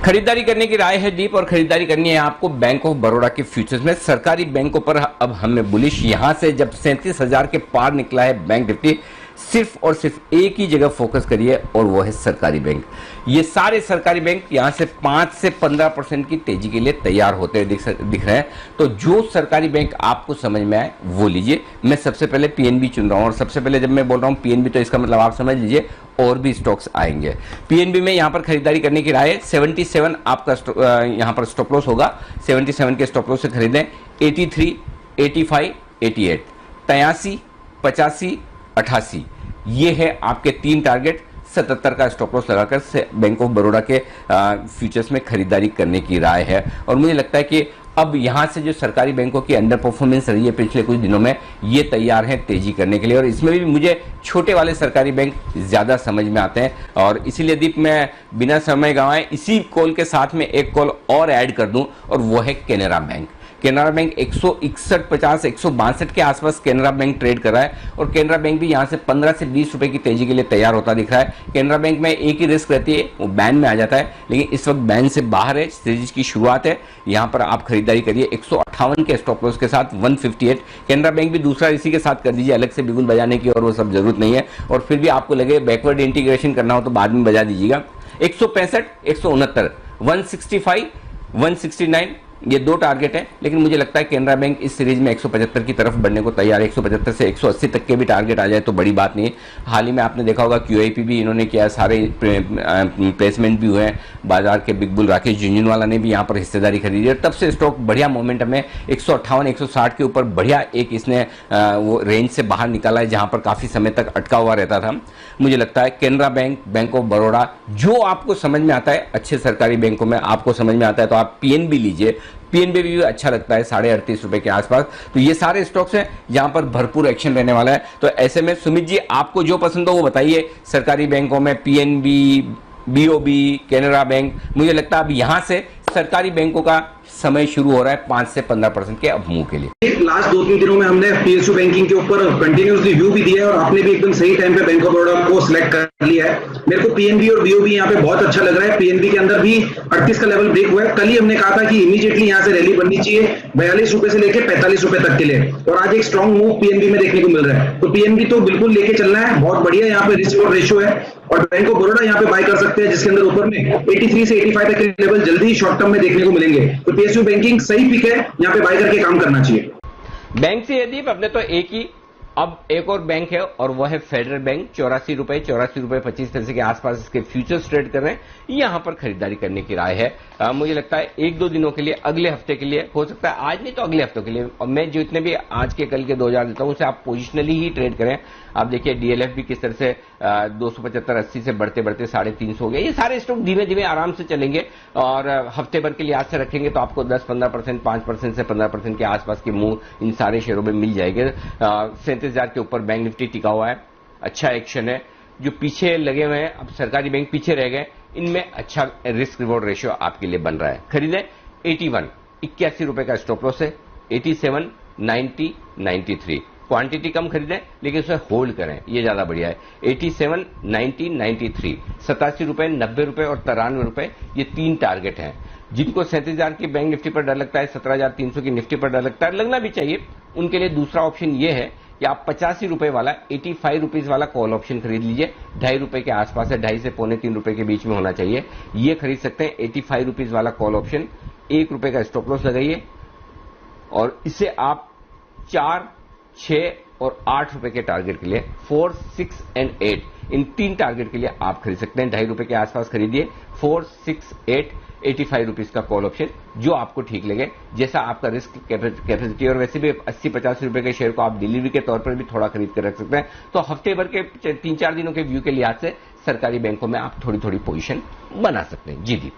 खरीदारी करने की राय है दीप, और खरीदारी करनी है आपको बैंक ऑफ बड़ौदा के फ्यूचर्स में। सरकारी बैंकों पर अब हमें बुलिश, यहां से जब 37,000 के पार निकला है बैंक निफ्टी, सिर्फ और सिर्फ एक ही जगह फोकस करिए और वो है सरकारी बैंक। ये सारे सरकारी बैंक यहां से 5 से 15% की तेजी के लिए तैयार होते हुए दिख रहे हैं। तो जो सरकारी बैंक आपको समझ में आए वो लीजिए। मैं सबसे पहले पीएनबी चुन रहा हूं, और सबसे पहले जब मैं बोल रहा हूं पीएनबी तो इसका मतलब आप समझ लीजिए और भी स्टॉक्स आएंगे। पीएनबी में यहां पर खरीदारी करने की राय है। 77 आपका यहां पर स्टॉप लॉस होगा, 77 के स्टॉप लॉस से खरीदें। 83, 85, 88, 83, 85, 88 ये है आपके 3 टारगेट। 77 का स्टॉप लॉस लगाकर से बैंक ऑफ बड़ौदा के फ्यूचर्स में खरीदारी करने की राय है। और मुझे लगता है कि अब यहां से जो सरकारी बैंकों की अंडर परफॉर्मेंस रही है पिछले कुछ दिनों में, ये तैयार हैं तेजी करने के लिए। और इसमें भी मुझे छोटे वाले सरकारी बैंक ज्यादा समझ में आते हैं, और इसीलिए दीप मैं बिना समय गंवाए इसी कॉल के साथ में एक कॉल और ऐड कर दूं, और वो है कैनरा बैंक। कैनरा बैंक 161.50 162 के आसपास कैनरा बैंक ट्रेड कर रहा है, और कैनरा बैंक भी यहां से 15 से 20 रुपए की तेजी के लिए तैयार होता दिख रहा है। कैनरा बैंक में एक ही रिस्क रहती है, वो बैन में आ जाता है, लेकिन इस वक्त बैन से बाहर है, तेजी की शुरुआत है। यहां पर आप खरीदारी करिए 158 के स्टॉप लॉस के साथ 158। कैनरा बैंक भी दूसरा इसी के साथ कर दीजिए, अलग से बिगुल बजाने की और वो सब जरूरत नहीं है। और फिर भी आपको लगे बैकवर्ड इंटीग्रेशन करना हो तो बाद में बजा दीजिएगा। 165, 169, 165, 169 ये 2 टारगेट है, लेकिन मुझे लगता है कैनरा बैंक इस सीरीज में 175 की तरफ बढ़ने को तैयार है। 175 से 180 तक के भी टारगेट आ जाए तो बड़ी बात नहीं है। हाल ही में आपने देखा होगा QIP भी इन्होंने किया, सारे प्लेसमेंट भी हुए हैं। बाजार के बिग बुल राकेश झुंझुनवाला ने भी यहाँ पर हिस्सेदारी खरीदी है, तब से स्टॉक बढ़िया मोमेंटम में 158 160 के ऊपर बढ़िया एक इसने वो रेंज से बाहर निकाला है, जहां पर काफी समय तक अटका हुआ रहता था। मुझे लगता है Canara bank, bank of Baroda, जो आपको समझ में आता है अच्छे सरकारी बैंकों में आपको समझ में आता है तो आप PNB लीजिए। PNB भी अच्छा लगता है 38.5 रुपए के आसपास। तो ये सारे स्टॉक्स हैं जहां पर भरपूर एक्शन रहने वाला है। तो ऐसे में सुमित जी आपको जो पसंद हो वो बताइए। सरकारी बैंकों में PNB, BOB, कैनरा बैंक, मुझे लगता है अब यहां से सरकारी बैंकों का समय शुरू हो रहा है 5 से 15% के अब मुंह के लिए। लास्ट 2-3 दिनों में हमने PSU बैंकिंग के ऊपर कंटिन्यूसली व्यू भी दिया है, और आपने भी एकदम सही टाइम पे बैंक ऑफ बड़ौदा को सिलेक्ट कर लिया है। मेरे को PNB और BOB यहाँ पे बहुत अच्छा लग रहा है। PNB के अंदर भी 38 का लेवल ब्रेक हुआ है। कल ही हमने कहा था कि इमीडिएटली यहाँ से रैली बननी चाहिए 42 रुपए से लेकर 45 रुपए तक के लिए, और आज एक स्ट्रॉन्ग मूव PNB में देखने को मिल रहा है। तो PNB तो बिल्कुल लेके चलना है, बहुत बढ़िया यहाँ पे रिस्क और रेशियो है, और बैंक ऑफ बड़ौदा यहाँ पे बाय कर सकते हैं, जिसके अंदर ऊपर में 83 से 85 तक के लेवल जल्दी ही शॉर्ट टर्म में देखने को मिलेंगे। तो PSU बैंकिंग सही पिक है, यहाँ पे बाय करके काम करना चाहिए। बैंक से यदि अपने तो एक ही, अब एक और बैंक है और वह है फेडरल बैंक। 84 रुपए 25 पैसे के आसपास इसके फ्यूचर्स ट्रेड कर रहे हैं। यहां पर खरीदारी करने की राय है। मुझे लगता है 1-2 दिनों के लिए, अगले हफ्ते के लिए, हो सकता है आज नहीं तो अगले हफ्तों के लिए। और मैं जितने भी आज के कल के 2000 देता हूं उसे आप पोजिशनली ही ट्रेड करें। आप देखिए DLF भी किस तरह से 275-80 से बढ़ते बढ़ते 350 हो गया। ये सारे स्टॉक धीमे धीमे आराम से चलेंगे, और हफ्ते भर के लिए आज से रखेंगे तो आपको 10-15%, 5% से 15% के आसपास के मूव इन सारे शेयरों में मिल जाएंगे। 37,000 के ऊपर बैंक निफ्टी टिका हुआ है, अच्छा एक्शन है। जो पीछे लगे हुए हैं, अब सरकारी बैंक पीछे रह गए, इनमें अच्छा रिस्क रिवॉर्ड रेशियो आपके लिए बन रहा है। खरीदें 81 81 रुपए का स्टॉप लॉस है। 87 90 93 क्वांटिटी कम खरीदें लेकिन उसे होल्ड करें, ये ज्यादा बढ़िया है। 87 90 93 87 रुपए, 90 रुपए और 93 रुपए, ये 3 टारगेट हैं। जिनको 37,000 की बैंक निफ्टी पर डर लगता है, 17,300 की निफ्टी पर डर लगता है, लगना भी चाहिए, उनके लिए दूसरा ऑप्शन ये है कि आप 85 रुपए वाला 85 रुपीज वाला कॉल ऑप्शन खरीद लीजिए। 2.5 रुपए के आसपास है, 2.5 से 3.25 रुपए के बीच में होना चाहिए, ये खरीद सकते हैं। 85 रुपीज वाला कॉल ऑप्शन, 1 रुपए का स्टॉप लॉस लगाइए, और इसे आप 4, 6 और 8 रुपए के टारगेट के लिए 4, 6 एंड 8 इन 3 टारगेट के लिए आप खरीद सकते हैं। 2.5 रुपए के आसपास खरीदिए। 4, 6, 8 85 रुपीज का कॉल ऑप्शन, जो आपको ठीक लगे, जैसा आपका रिस्क कैपेसिटी। और वैसे भी 80-85 रुपए के शेयर को आप डिलीवरी के तौर पर भी थोड़ा खरीद कर रख सकते हैं। तो हफ्ते भर के 3-4 दिनों के व्यू के लिहाज से सरकारी बैंकों में आप थोड़ी थोड़ी पोजीशन बना सकते हैं। जी दी।